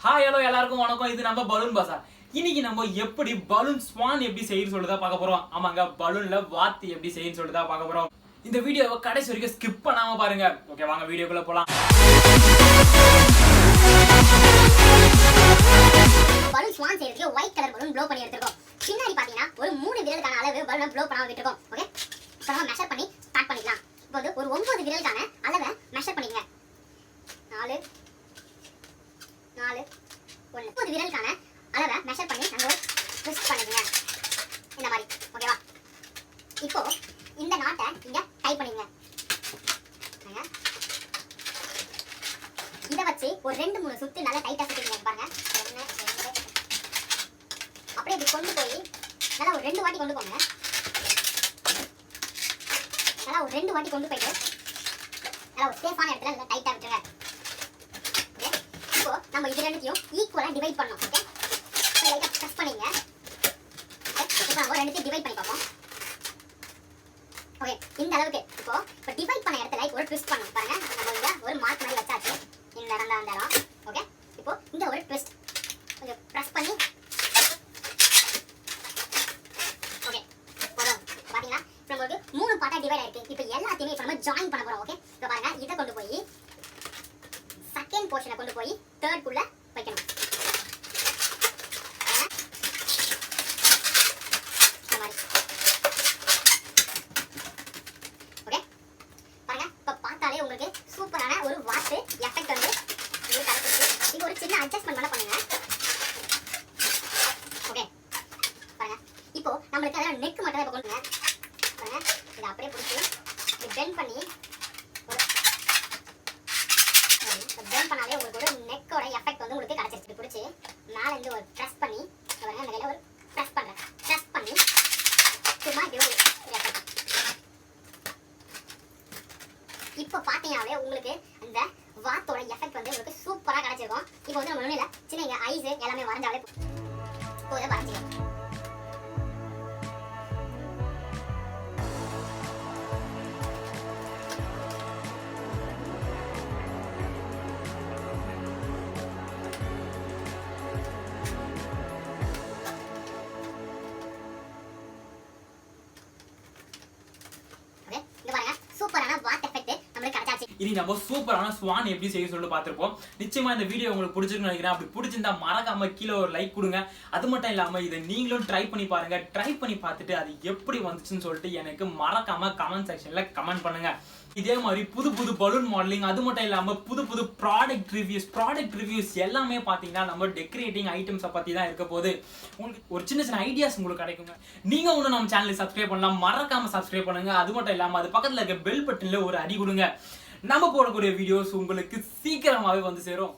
Hi hello எல்லாருக்கும் வணக்கம். இது நம்ம பலூன் பசார். இன்னைக்கு நம்ம எப்படி பலூன் ஸ்வான் எப்படி செய்யணும்னு சொல்லிட்டு தான் பார்க்க போறோம். ஆமாங்க, பலூன்ல வாத்து எப்படி செய்யணும்னு சொல்லிட்டு தான் பார்க்க போறோம். இந்த வீடியோவை கடைசி வரைக்கும் ஸ்கிப் பண்ணாம பாருங்க. ஓகே, வாங்க வீடியோக்குள்ள போலாம். பலூன் ஸ்வான் செய்யறதுக்கு ஒயிட் கலர் பலூன் ப்ளோ பண்ணி எடுத்துறோம். பின்னாடி பாத்தீங்கன்னா ஒரு 3 விரலுக்கான அளவு பலூனை ப்ளோ பண்ணாம விட்டுறோம். ஓகே, இப்போ நம்ம மெஷர் பண்ணி ஸ்டார்ட் பண்ணிடலாம். இப்போ வந்து ஒரு 9 விரலுக்கான அளவை மெஷர் பண்ணிக்கங்க. 4 4 1 9 விரலுக்கான அளவை மெஷர் பண்ணி நம்ம ட்விஸ்ட் பண்ணிக்கங்க இந்த மாதிரி. ஓகேவா? இப்போ இந்த நாட்டை இங்க டைப் பண்ணிக்கங்க. இத வச்சு ஒரு 2-3 சுத்து நல்லா டைட்டா சுத்திங்க பாருங்க. 1 2 அப்படியே இப்படி கொண்டு போய் நல்லா ஒரு 2 வாட்டி கொண்டு போங்க. நல்லா ஒரு 2 வாட்டி கொண்டு போயிட்டு நல்லா ஒரு சேஃபான இடத்துல நல்லா டைட்டா விட்டுருங்க. ஓகே, இப்போ நம்ம இது ரெண்டுத்தையும் ஈக்குவலா டிவைட் பண்ணனும். ஓகே, லைட்டா பிரஸ் பண்ணீங்க. இப்போ நம்ம ரெண்டுத்தையும் டிவைட் பண்ணி பார்ப்போம். ஓகே, இந்த அளவுக்கு இப்போ டிவைட் பண்ண இடத்துல ஒரு ட்விஸ்ட் பண்ணனும் பாருங்க. நம்ம இங்க ஒரு மார்க் மாதிரி வச்சாச்சு. இந்த இடம் தான் அந்த இடம். ஓகே, இப்போ இந்த ஒரு ட்விஸ்ட் கொஞ்சம் பிரஸ் பண்ணி ஓகே போதும். பாத்தீங்கன்னா இப்போ நமக்கு 3 பார்ட்டா டிவைட் ஆயிருக்கு. இப்போ எல்லாத்தையுமே இப்போ நம்ம ஜாயின் பண்ண போறோம். ஓகே, இப்போ பாருங்க, இத கொண்டு போய் செகண்ட் போர்ஷனை கொண்டு போய் தேர்ட் குள்ள வைக்கணும். ஓகே, பாருங்க, இப்போ பார்த்தாலே உங்களுக்கு சூப்பரான ஒரு வாத்து எஃபெக்ட் வந்து உங்களுக்கு கிடைச்சிருக்கு. இது ஒரு சின்ன அட்ஜஸ்ட்மென்ட் பண்ண பண்ணுங்க. ஓகே, பாருங்க, இப்போ நமக்கு அத நெக் மட்டும் இப்ப கொண்டுங்க. பாருங்க, இத அப்படியே பிடிச்சி இப்படி பெண்ட் பண்ணி பெண்ட் பண்ணாலே உங்களுக்கு ஒரு நெக்கோட எஃபெக்ட் வந்து உங்களுக்கு கிடைச்சிருக்கு. பிடிச்சி மேல இருந்து ஒரு பிரஸ் பண்ணி பாருங்க, அந்த கையில ஒரு பிரஸ் பண்றேன். பிரஸ் பண்ணி சும்மா இப்படி ஒரு இப்போ பாத்தீங்கன்னாலே உங்களுக்கு அந்த வாத்தோட எஃபெக்ட் வந்து உங்களுக்கு சூப்பரா கிடைச்சிருக்கும். இப்போ வந்து நம்ம ஒண்ணுல சின்ன ஐஸ் எல்லாமே வரைஞ்சாலே போதும். வரைஞ்சிக்கலாம். சூப்பரான வாட் எஃபெக்ட் நமக்கு கிடைச்சாச்சு. இனி நம்ம சூப்பரான ஸ்வான் எப்படி செய்ய சொல்லிட்டு பார்த்திருப்போம். நிச்சயமா இந்த வீடியோ உங்களுக்கு பிடிச்சிருக்குன்னு நினைக்கிறேன். அப்படி பிடிச்சிருந்தா மறக்காம கீழே ஒரு லைக் கொடுங்க. அது மட்டும் இல்லாம இதை நீங்களும் ட்ரை பண்ணி பாருங்க. ட்ரை பண்ணி பார்த்துட்டு அது எப்படி வந்துச்சுன்னு சொல்லிட்டு எனக்கு மறக்காம கமெண்ட் செக்ஷன்ல கமெண்ட் பண்ணுங்க. இதே மாதிரி புது புது பலூன் மாடலிங், அது மட்டும் இல்லாம புது புது ப்ராடக்ட் ரிவ்யூஸ் எல்லாமே பாத்தீங்கன்னா நம்ம டெக்கரேட்டிங் ஐட்டம்ஸை பத்தி தான் இருக்க போது. உங்களுக்கு ஒரு சின்ன சின்ன ஐடியாஸ் உங்களுக்கு கிடைக்குங்க. நீங்க ஒன்னும் நம்ம சேனலை சப்ஸ்கிரைப் பண்ணலாம், மறக்காம சப்ஸ்கிரைப் பண்ணுங்க. அது மட்டும் இல்லாம அது பக்கத்துல இருக்க பெல் பட்டன்ல ஒரு அடி கொடுங்க. நம்ம போடக்கூடிய வீடியோஸ் உங்களுக்கு சீக்கிரமாவே வந்து சேரும்.